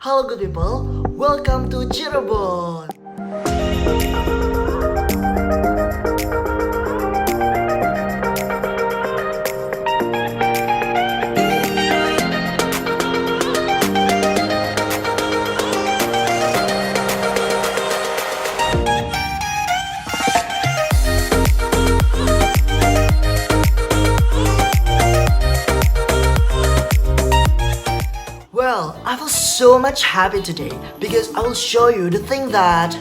Hello good people, welcome to Cirebon. Well, I feel so much happy today because I will show you the thing that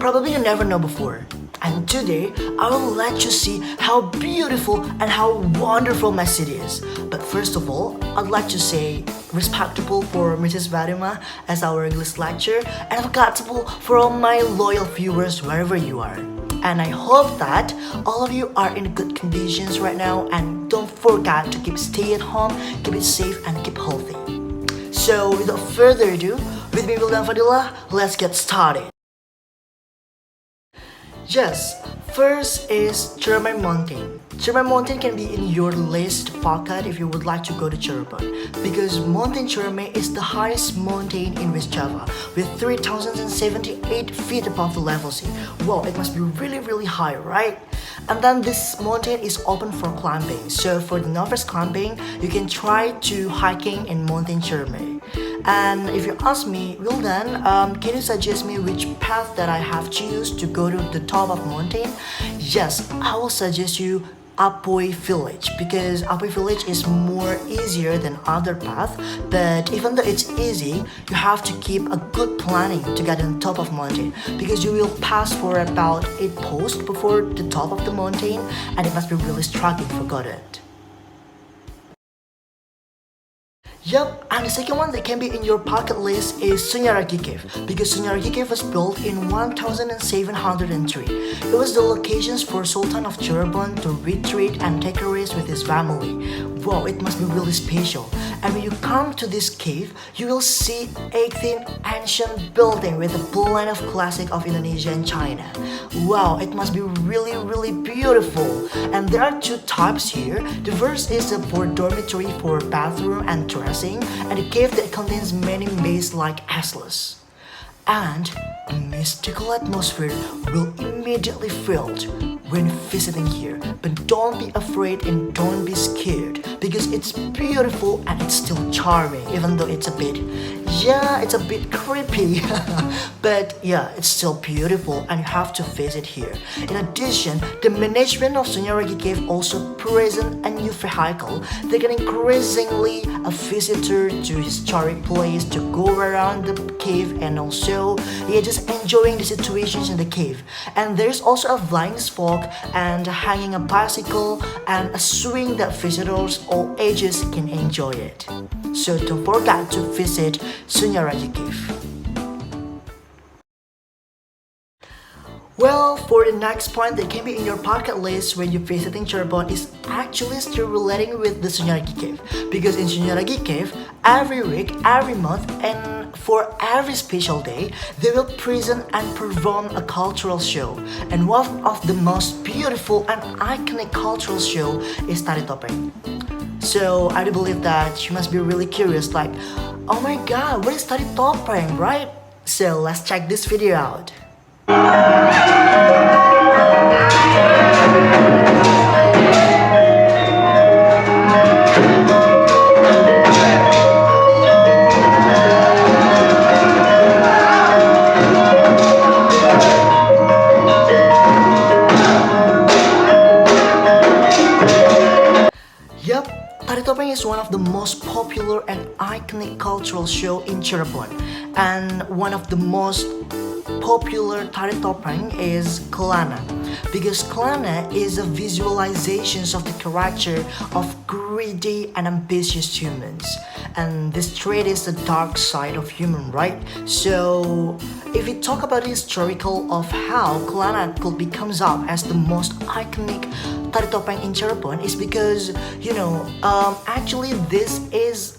probably you never know before. And today, I will let you see how beautiful and how wonderful my city is. But first of all, I'd like to say respectable for Mrs. Varima as our English lecturer and forgettable for all my loyal viewers wherever you are. And I hope that all of you are in good conditions right now and don't forget to keep stay at home, keep it safe and keep healthy. So without further ado, with me Wildan Fadila, let's get started. Yes, first is Cirebon Mountain. Cirebon Mountain can be in your list pocket if you would like to go to Cirebon because Mountain Cirebon is the highest mountain in West Java with 3,078 feet above the level sea. Wow, it must be really high, right? And then this mountain is open for climbing. So for the novice climbing, you can try to hiking in Mountain Cirebon. And if you ask me, Wildan, can you suggest me which path that I have choose to go to the top of mountain? Yes, I will suggest you Apoy village because Apoy village is more easier than other path, but even though it's easy, you have to keep a good planning to get on top of mountain because you will pass for about 8 posts before the top of the mountain and it must be really struggling for got it. Yup, and the second one that can be in your bucket list is Sunyaragi Cave because Sunyaragi Cave was built in 1703. It was the locations for Sultan of Cirebon to retreat and take a rest with his family. Wow, it must be really special. And when you come to this cave, you will see 18 ancient building with a blend of classic of Indonesia and China. Wow, it must be really beautiful. And there are two types here. The first is for dormitory for bathroom and dressing, and a cave that contains many mazes like assless. And the mystical atmosphere will immediately filled when visiting here. But don't be afraid and don't be scared because it's beautiful and it's still charming even though it's a bit creepy but yeah, it's still beautiful and you have to visit here. In addition, the management of Sunyaragi Cave also present a new vehicle that can increasingly a visitor to historic place to go around the cave and also just enjoying the situations in the cave. And there's also a flying spoke and hanging a bicycle and a swing that visitors all ages can enjoy it. So don't forget to visit Sunyaragi Cave. Well, for the next point that can be in your bucket list when you're visiting Cirebon is actually still relating with the Sunyaragi Cave. Because in Sunyaragi Cave, every week, every month, and for every special day, they will present and perform a cultural show. And one of the most beautiful and iconic cultural show is Tari Topeng. So I do believe that you must be really curious like, oh my god, what is Tari Topeng, right? So let's check this video out. Yup, Tari Topeng is one of the most popular and iconic cultural show in Cirebon, and one of the most popular Tari Topeng is Kelana because Kelana is a visualizations of the character of greedy and ambitious humans, and this trait is the dark side of human, right? So if we talk about the historical of how Kelana could becomes up as the most iconic Tari Topeng in Cirebon is because actually this is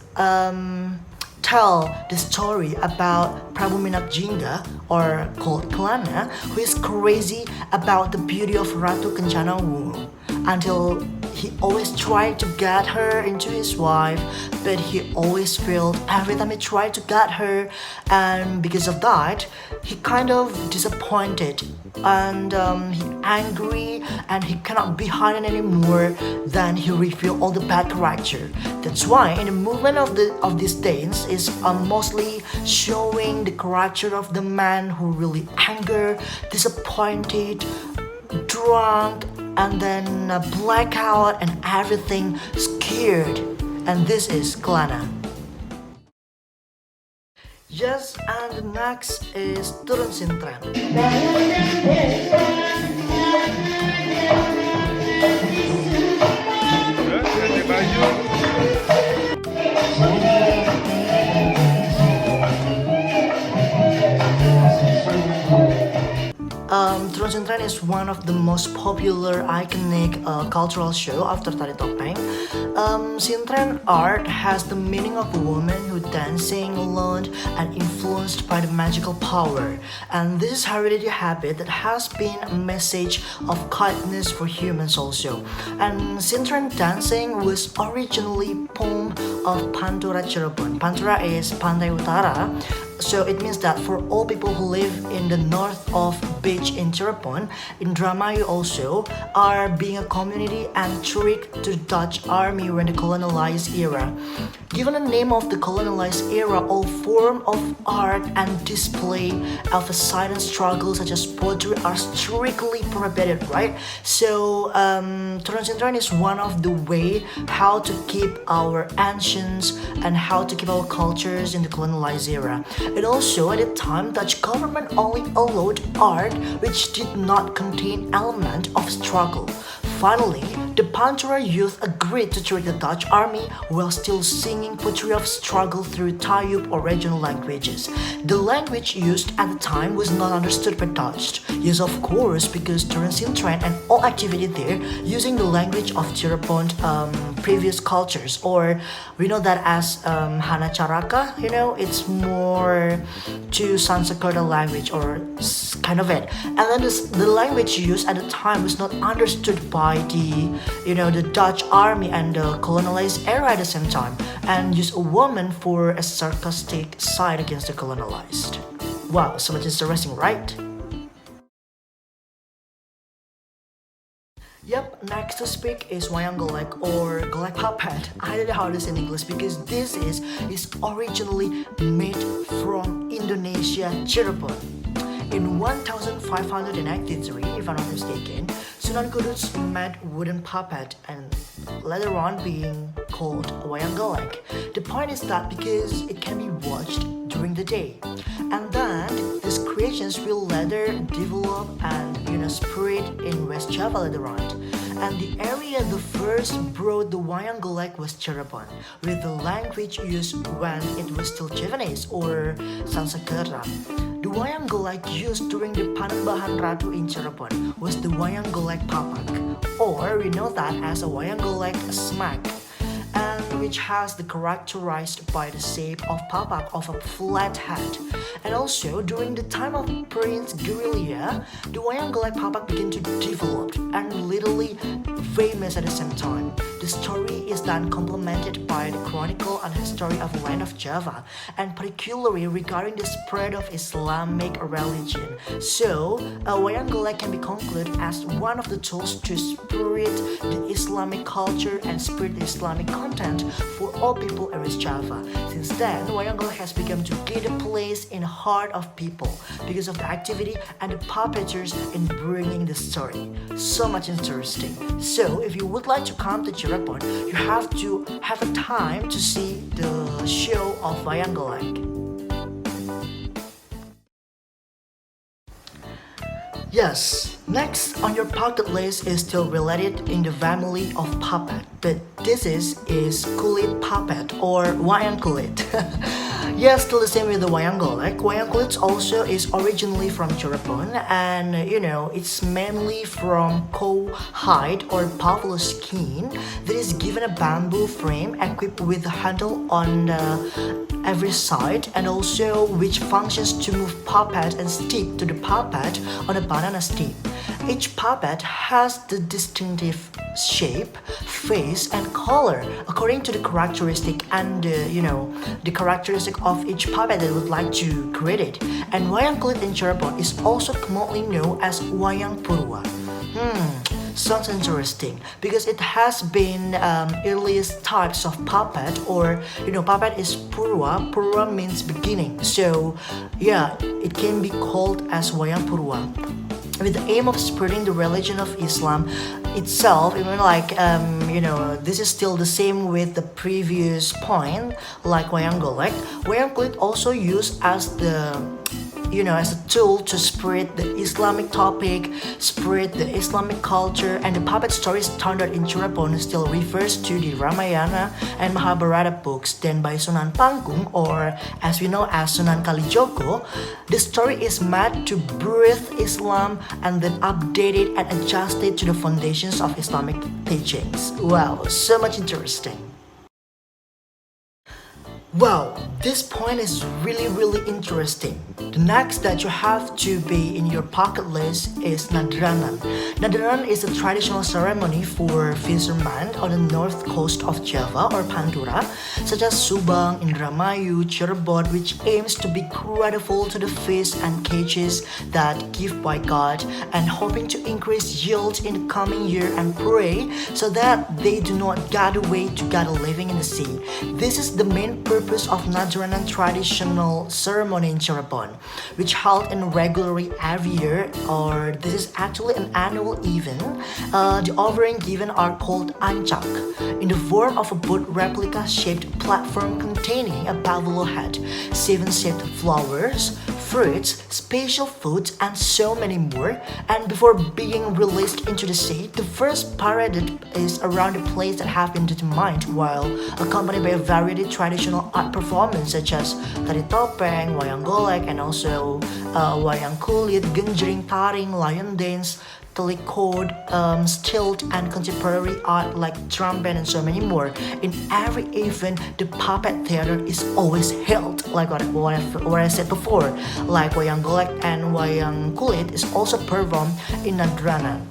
tell the story about Prabu Minap Jingga, or called Kelana, who is crazy about the beauty of Ratu Kencana Wungu. until he always tried to get her into his wife, but he always failed every time he tried to get her, and because of that, he kind of disappointed and he angry and he cannot be hidden anymore. Then he revealed all the bad character. That's why in the movement of this dance is mostly showing the character of the man who really anger, disappointed, drunk, and then blackout and everything scared. And this is Klana. Yes, and the next is Turun Sintren. Turun Sintren is one of the most popular iconic cultural show after Tari Topeng. Sintren art has the meaning of a woman who dancing alone and influenced by the magical power. And this is hereditary habit that has been a message of kindness for humans also. And Sintren dancing was originally poem of Pantura Cirebon. Pantura is Pantai Utara. So it means that for all people who live in the north of beach in Cirebon, Indramayu also are being a community and tricked to the Dutch army when the colonialized era. Given the name of the colonialized era, all form of art and display of a silent struggle such as poetry are strictly prohibited, right? So Turun Sintren is one of the way how to keep our ancients and how to keep our cultures in the colonialized era. And also at the time, Dutch government only allowed art which did not contain element of struggle. Finally, the Pantura youth agreed to trick the Dutch army while still singing poetry of struggle through Tayub or regional languages. The language used at the time was not understood by Dutch. Yes, of course, because Turun Sintren and all activity there using the language of Cirebon previous cultures, or we know that as Hana Caraka, it's more to Sansekerta language or kind of it. And then the language used at the time was not understood by the Dutch army and the colonialized era at the same time, and used a woman for a sarcastic side against the colonialized. Wow, so much interesting, right? Yep, next to speak is wayang golek or golek puppet. I don't know how to say in English because this is originally made from Indonesia, Cirebon. In 1593, if I'm not mistaken, Sunan Kudus made wooden puppet and later on being called wayang golek. The point is that because it can be watched during the day, and then these creations will later develop and spread in West Java later on. And the area the first brought the wayang golek was Cirebon, with the language used when it was still Javanese or Sansekerta. The wayang golek used during the Panembahan Ratu in Cirebon was the wayang golek papak, or we know that as a wayang golek smack, and which has the characterized by the shape of papak of a flat head. And also during the time of Prince Guerilla, the wayang golek papak began to develop and literally famous at the same time. The story is then complemented by the chronicle and history of the land of Java, and particularly regarding the spread of Islamic religion. So, wayang golek can be concluded as one of the tools to spread the Islamic culture and spread the Islamic content for all people in West Java. Since then, wayang golek has become to gain a place in the heart of people because of the activity and the puppeteers in bringing the story. So much interesting. So, if you would like to come to Cirebon, you have to have a time to see the show of wayang golek. Yes, next on your bucket list is still related in the family of puppet, but this is kulit puppet or wayang kulit. Yes, still the same with the wayang golek. Wayang kulit also is originally from Cirebon, and it's mainly from cow hide or buffalo skin that is given a bamboo frame equipped with a handle on every side, and also which functions to move puppet and stick to the puppet on a banana stick. Each puppet has the distinctive shape, face, and color according to the characteristic and the characteristic of each puppet that would like to create it. And wayang kulit in Cirebon is also commonly known as wayang purwa. Sounds interesting because it has been earliest types of puppet, or puppet is purwa. Purwa means beginning, so yeah, it can be called as wayang purwa, with the aim of spreading the religion of Islam itself. Even like this is still the same with the previous point, like wayang golek. Wayang kulit also used as as a tool to spread the Islamic topic, spread the Islamic culture, and the puppet story standard in Cirebon still refers to the Ramayana and Mahabharata books. Then by Sunan Panggung, or as we know as Sunan Kalijogo, the story is made to breathe Islam and then updated and adjusted to the foundations of Islamic teachings. Wow, so much interesting. Wow, this point is really interesting. The next that you have to be in your bucket list is Nadranan. Nadranan is a traditional ceremony for fishermen on the north coast of Java or Pantura, such as Subang, Indramayu, Cirebon, which aims to be grateful to the fish and catches that give by God, and hoping to increase yield in the coming year and pray so that they do not get away to get a living in the sea. This is the main purpose of Nadranan traditional ceremony in Cirebon, which held in regularly every year, or this is actually an annual event. The offering given are called ancak, in the form of a boat replica shaped platform containing a buffalo head, 7 shaped flowers, fruits, special foods, and so many more. And before being released into the sea, the first parade is around the place that have been determined, while accompanied by a variety of traditional art performance such as tari topeng, wayang golek, and also wayang kulit, genjring, taring, lion dance, telecode, stilt, and contemporary art like drum band, and so many more. In every event, the puppet theater is always held, like what I said before, like wayang golek and wayang kulit is also performed in Nadranan.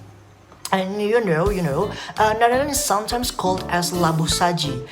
And Nadranan is sometimes called as Labu Saji,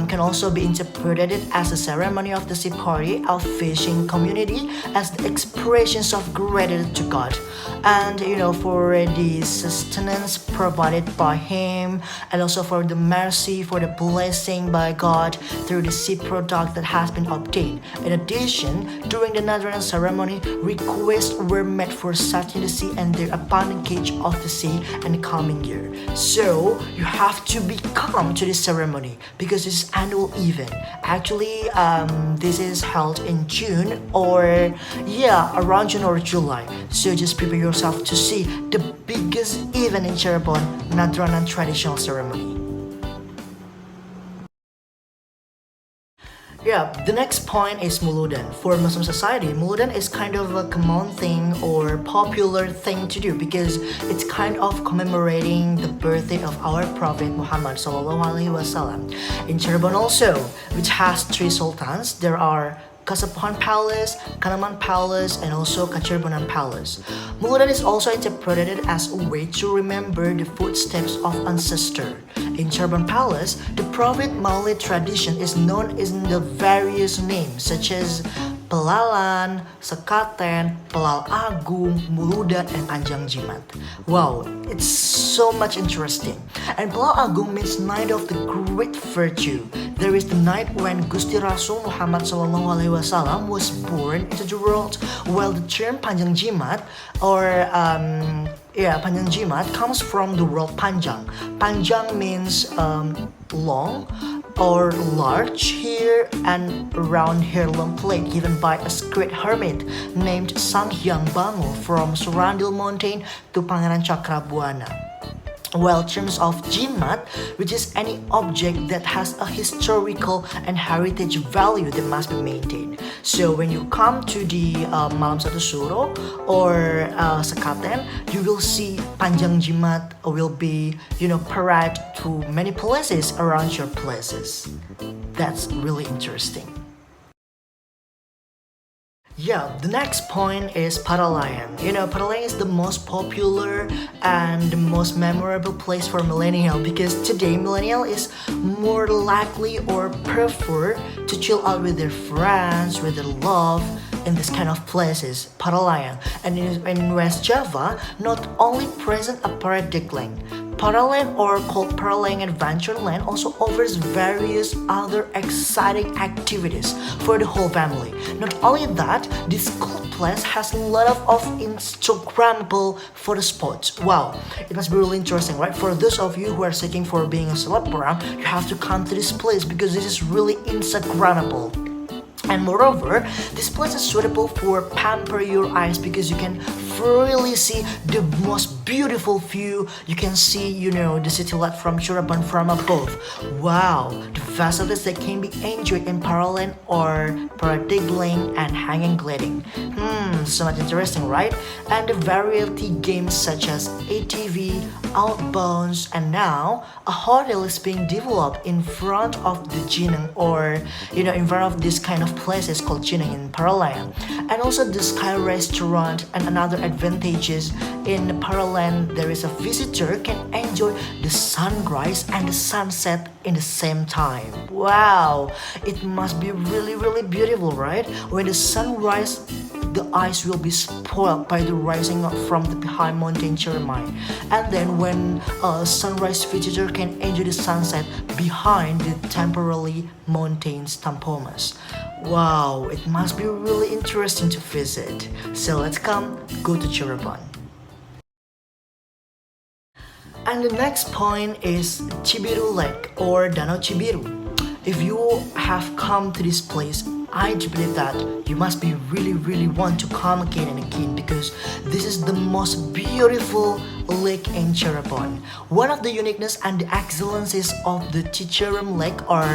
can also be interpreted as a ceremony of the sea party of fishing community as the expressions of gratitude to God. And for the sustenance provided by him, and also for the mercy, for the blessing by God through the sea product that has been obtained. In addition, during the Nadranan ceremony, requests were made for setting the sea and their abundant catch of the sea and the coming year. So you have to be come to this ceremony because this is annual event. Actually, this is held in June, or around June or July. So just prepare yourself to see the biggest event in Cirebon, Nadranan traditional ceremony. Yeah, the next point is Muludan. For Muslim society, Muludan is kind of a common thing or popular thing to do because it's kind of commemorating the birthday of our Prophet Muhammad Sallallahu Alaihi Wasallam. In Cirebon also, which has 3 sultans, there are Kasapuhan Palace, Kanaman Palace, and also Kacirebonan Palace. Muludan is also interpreted as a way to remember the footsteps of ancestors. In Cirebon Palace, the Prophet Maulid tradition is known in the various names such as Pelalan, Sekaten, Pelal Agung, Muludan, and Panjang Jimat. Wow, it's so much interesting. And Pelal Agung means night of the great virtue. There is the night when Gusti Rasul Muhammad SAW was born into the world, while the term Panjang Jimat Panjang Jimat comes from the word Panjang. Panjang means long or large here and round heirloom plate given by a great hermit named Sang Hyang Bangu from Surandil Mountain to Pangeran Cakrabuana. While terms of jimat, which is any object that has a historical and heritage value that must be maintained. So when you come to the Malam Satu Suro or Sekaten, you will see Panjang Jimat will be parade to many places around your places. That's really interesting. Yeah, the next point is Patalayan. Patalayan is the most popular and the most memorable place for millennial because today millennial is more likely or prefer to chill out with their friends, with their love in this kind of places, Patalayan. And in West Java, not only present a paradigm, Paraland or called Paralang Adventureland also offers various other exciting activities for the whole family. Not only that, this cool place has a lot of Instagrammable photo spots. Wow, it must be really interesting, right? For those of you who are seeking for being a celebrity, you have to come to this place because this is really Instagrammable. And moreover, this place is suitable for pamper your eyes because you can really see the most beautiful view. You can see, the city light from Cirebon from above. Wow, the facilities that can be enjoyed in Paraland or paradigling and hanging gliding. So much interesting, right? And the variety games such as ATV, outbounds, and now a hotel is being developed in front of the Jinang or in front of this kind of places called Jinang in Paraland. And also the Sky Restaurant and another advantages in Paraland there is a visitor can enjoy the sunrise and the sunset in the same time. Wow, it must be really beautiful, right? When the sunrise the eyes will be spoiled by the rising up from the high mountain Cirebon. And then when a sunrise visitor can enjoy the sunset behind the temporarily mountains Tampomas. Wow, it must be really interesting to visit. So let's go to Cirebon. And the next point is Cibiru Lake or Danau Cibiru. If you have come to this place, I do believe that you must be really want to come again and again because this is the most beautiful lake in Cirebon. One of the uniqueness and the excellences of the Cicerem Lake or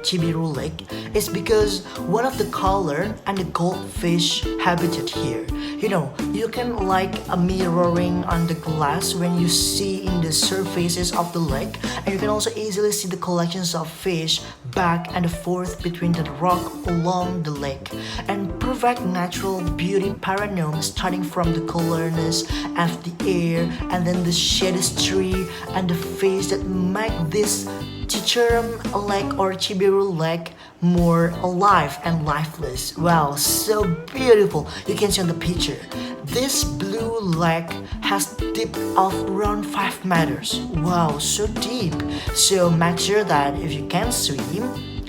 Cibiru Lake is because one of the color and the goldfish habitat here. You can like a mirroring on the glass when you see in the surfaces of the lake, and you can also easily see the collections of fish back and forth between the rock along the lake and provide natural beauty panorama starting from the colorness of the air and then the shady tree and the face that make this Cicerem Lake or Cibiru Lake more alive and lifeless. Wow, so beautiful. You can see on the picture. This blue lake has depth of around 5 meters. Wow, so deep. So make sure that if you can swim,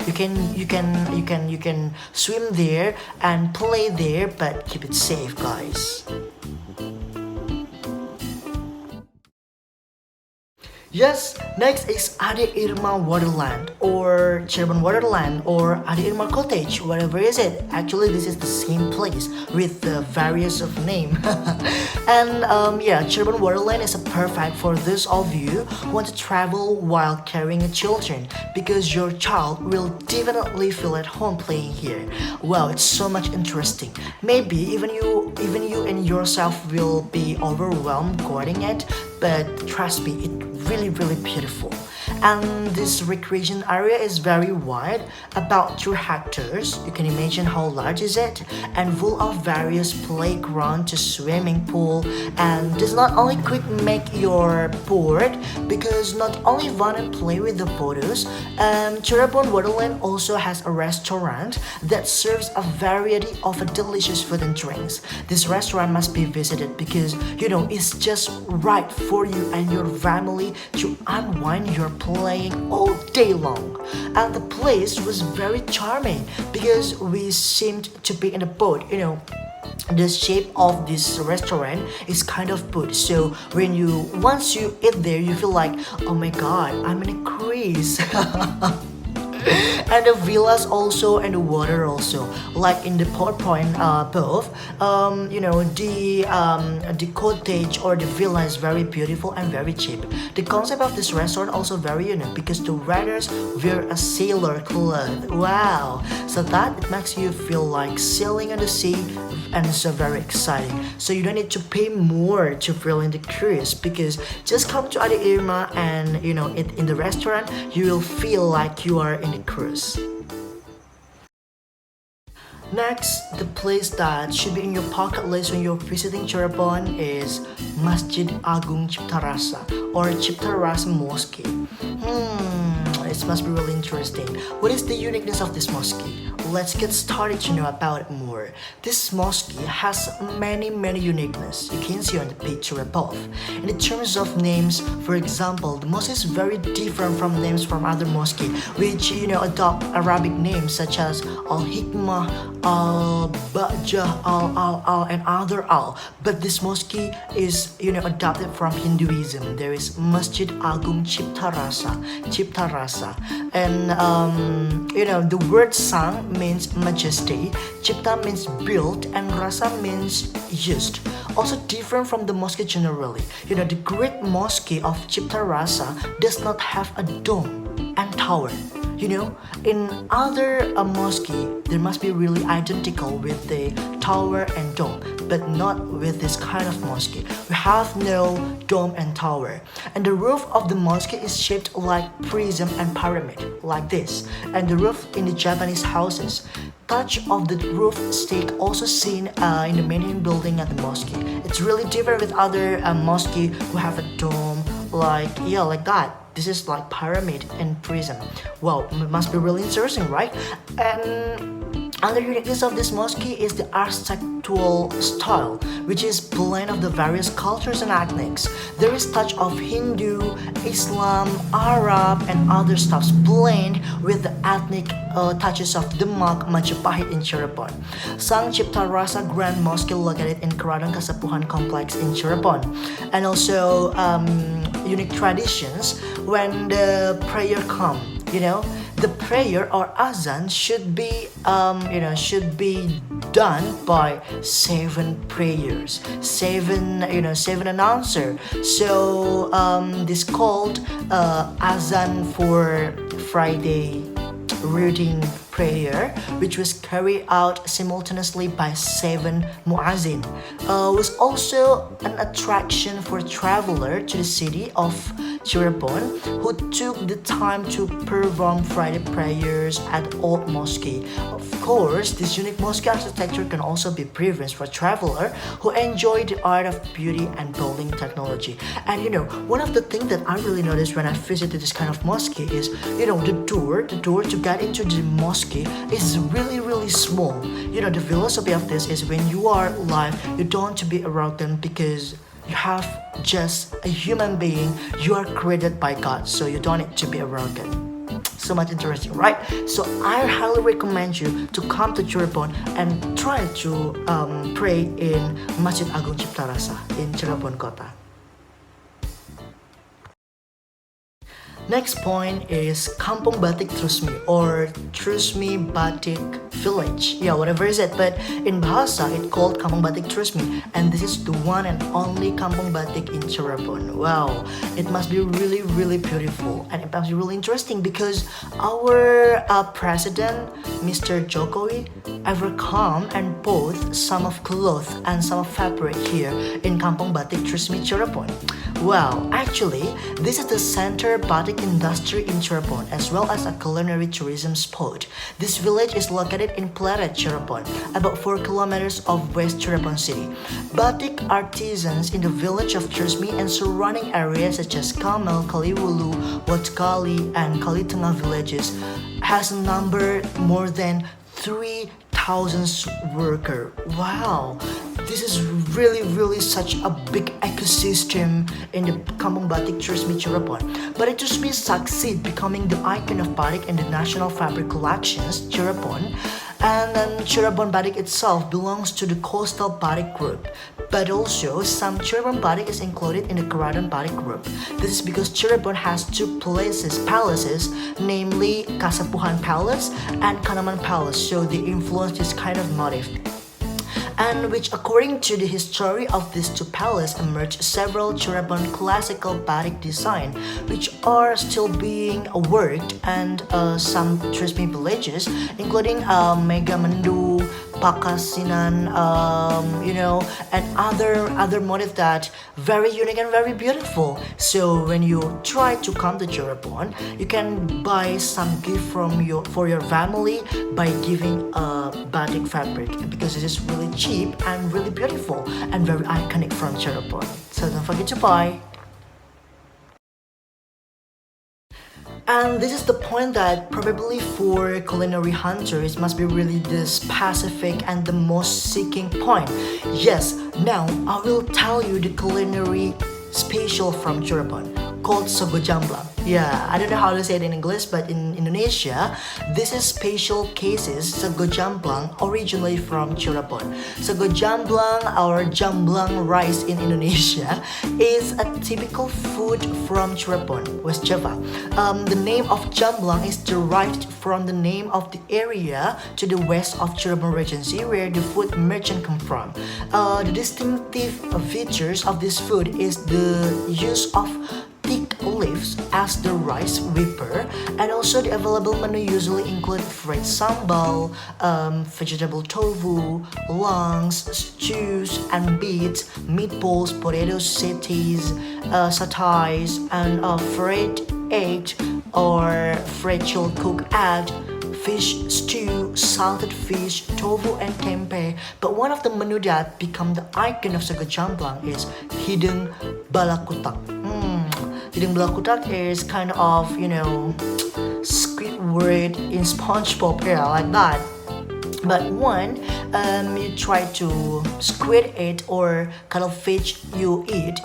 you can swim there and play there, but keep it safe, guys. Yes, next is Ade Irma Waterland or Cirebon Waterland or Ade Irma Cottage, whatever is it. Actually, this is the same place with the various of name. And Cirebon Waterland is a perfect for those of you who want to travel while carrying a children because your child will definitely feel at home playing here. Wow, it's so much interesting. Maybe even you and yourself will be overwhelmed guarding it, but trust me, it really beautiful. And this recreation area is very wide, about 2 hectares. You can imagine how large is it, and full of various playground to swimming pool. And this not only quick make your bored because not only fun and play with the photos. Cirebon Waterland also has a restaurant that serves a variety of delicious food and drinks. This restaurant must be visited because it's just right for you and your family to unwind your playing all day long. And the place was very charming because we seemed to be in a boat. The shape of this restaurant is kind of boat, so once you eat there you feel like, oh my god, I'm in a cruise. And the villas also and the water also, like in the PowerPoint above, the cottage or the villa is very beautiful and very cheap. The concept of this restaurant also very unique because the riders wear a sailor cloth. Wow, so that it makes you feel like sailing on the sea, and it's so very exciting. So you don't need to pay more to feel in the cruise because just come to Ade Irma and in the restaurant you will feel like you are in the cruise. Next, the place that should be in your pocket list when you're visiting Cirebon is Masjid Agung Cipta Rasa or Cipta Rasa Mosque. It must be really interesting. What is the uniqueness of this mosque? Let's get started to know about it more. This mosque has many uniqueness. You can see on the picture above. In terms of names, for example, the mosque is very different from names from other mosques, which adopt Arabic names such as Al Hikmah, Al Ba'jah, Al and other Al. But this mosque is adopted from Hinduism. There is Masjid Agung Cipta Rasa, and the word sang means majesty, Cipta means built, and Rasa means used. Also different from the mosque generally. The great mosque of Cipta Rasa does not have a dome and tower. In other mosque, there must be really identical with the tower and dome, but not with this kind of mosque. We have no dome and tower. And the roof of the mosque is shaped like prism and pyramid, like this. And the roof in the Japanese houses. Touch of the roof stick also seen in the main building at the mosque. It's really different with other mosque who have a dome, like that. This is like pyramid and prism. Wow, it must be really interesting, right? And another uniqueness of this mosque is the architectural style, which is blend of the various cultures and ethnics. There is touch of Hindu, Islam, Arab, and other stuffs blend with the ethnic touches of Demak, Majapahit in Cirebon. Sang Cipta Rasa Grand Mosque located in Keradang Kasepuhan Complex in Cirebon. And also unique traditions when the prayer come. The prayer or azan should be done by 7 prayers, seven announcer. So this called azan for Friday routine prayer, which was carried out simultaneously by 7 muazzin. Was also an attraction for traveler to the city of Cirebon who took the time to perform Friday prayers at Old Mosque. Of course, this unique mosque architecture can also be preference for traveler who enjoy the art of beauty and building technology. And one of the things that I really noticed when I visited this kind of mosque is the door to get into the mosque is really small. The philosophy of this is when you are alive, you don't want to be arrogant because you have just a human being. You are created by God, so you don't need to be arrogant. So much interesting, right? So I highly recommend you to come to Cirebon and try to pray in Masjid Agung Cipta Rasa in Cirebon Kota. Next point is Kampung Batik Trusmi or Trusmi Batik Village. Yeah, whatever is it. But in Bahasa, it's called Kampung Batik Trusmi. And this is the one and only Kampung Batik in Cirebon. Wow, it must be really beautiful. And it must be really interesting because our president, Mr. Jokowi, ever come and bought some of cloth and some of fabric here in Kampung Batik Trusmi, Cirebon. Well, actually, this is the center batik industry in Cirebon as well as a culinary tourism spot. This village is located in Pleret, Cirebon, about 4 kilometers of West Cirebon city. Batik artisans in the village of Trusmi and surrounding areas such as Kamel, Kaliwulu, Watkali, and Kalitengah villages has numbered more than 3,000 workers. Wow, this is really such a big ecosystem in the Kampung Batik Trusmi Cirebon. But it Trusmi succeed becoming the icon of batik in the national fabric collections Cirebon. And then Cirebon Batik itself belongs to the coastal batik group. But also, some Cirebon Batik is included in the Keradang Batik group. This is because Cirebon has 2 palaces, namely Kasepuhan Palace and Kanaman Palace, so they influence this kind of motif. And which according to the history of these 2 palaces emerged several Cirebon classical batik design which are still being worked and some Trusmi villages including Megamendu, Pakasinan, and other motif that very unique and very beautiful. So when you try to come to Cirebon, you can buy some gift for your family by giving a batik fabric because it is really cheap and really beautiful and very iconic from Cirebon. So don't forget to buy. And this is the point that probably for culinary hunters must be really the specific and the most seeking point. Yes, now I will tell you the culinary special from Cirebon called Sogo Jamblang. Yeah, I don't know how to say it in English, but in Indonesia, this is special cases Sogo Jamblang originally from Cirebon. Sogo Jamblang or Jamblang rice in Indonesia is a typical food from Cirebon, West Java. The name of Jamblang is derived from the name of the area to the west of Cirebon Regency where the food merchant come from. The distinctive features of this food is the use of thick leaves as the rice whipper, and also the available menu usually include fried sambal, vegetable tofu, lungs, stews and beets, meatballs, potatoes, satiries, and fried egg or fried chilled cooked egg, fish stew, salted fish, tofu and tempeh. But one of the menu that become the icon of Sogo Jamblang is hidung balakutak. Hidung balakutak is kind of, Squidward in SpongeBob era, like that. But when you try to squid it or kind of fish you eat,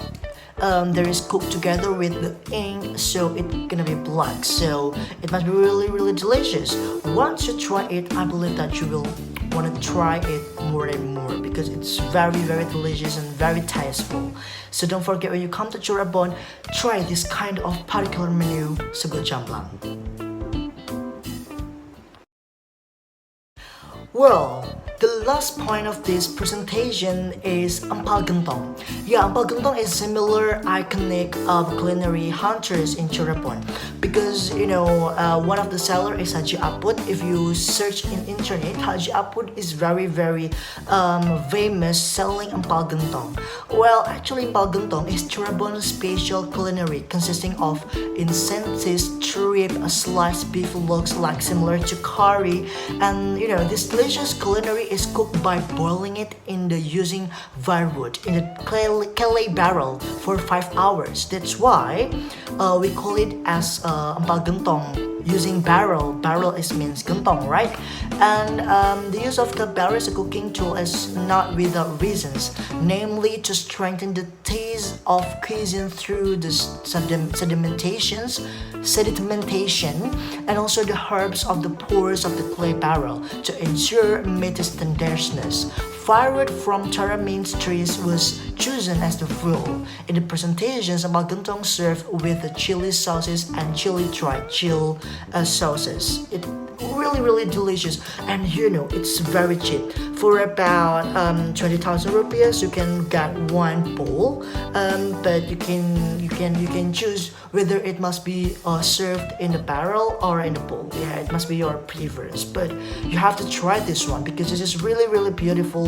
there is cooked together with the ink, so it's gonna be black. So it must be really, really delicious. Once you try it, I believe that you will want to try it more and more because it's very, very delicious and very tasteful. So don't forget, when you come to Cirebon, try this kind of particular menu, Sogo Jamblang. Well, the last point of this presentation is empal gentong. Yeah, empal gentong is similar iconic of culinary hunters in Cirebon because one of the seller is Haji Aput. If you search in internet, Haji Aput is very, very famous selling empal gentong. Well, actually empal gentong is Cirebon's special culinary consisting of incenses, strip, a sliced beef looks like similar to curry, and this delicious culinary is cooked by boiling it in the using firewood in a clay barrel for 5 hours. That's why we call it as empal gentong using barrel. Barrel means gentong, right? And the use of the barrel as a cooking tool is not without reasons, namely to strengthen the taste of cuisine through the sedimentation, and also the herbs of the pores of the clay barrel to ensure meat's tendersness. Firewood from Taramins trees was chosen as the fuel. In the presentations, empal gentong served with the chili sauces and chili dried chill sauces. It really, really delicious, and it's very cheap. For about 20,000 rupiahs, you can get one bowl. But you can choose whether it must be served in the barrel or in the bowl. Yeah, it must be your preference. But you have to try this one because this is really, really beautiful.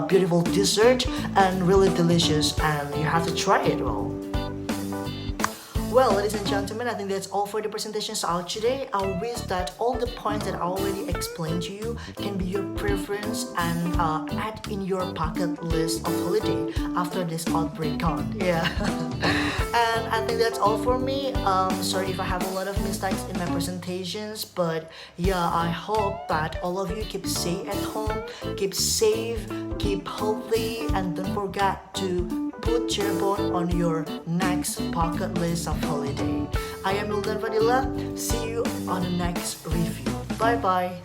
Beautiful dessert and really delicious, and you have to try it. Well, ladies and gentlemen, I think that's all for the presentations out today. I wish that all the points that I already explained to you can be your preference and add in your bucket list of holiday after this outbreak gone. Yeah. And I think that's all for me. Sorry if I have a lot of mistakes in my presentations, but yeah, I hope that all of you keep safe at home, keep safe, keep healthy, and don't forget to put Cirebon on your next bucket list of holiday. I am Mildan Fadila. See you on the next review. Bye bye.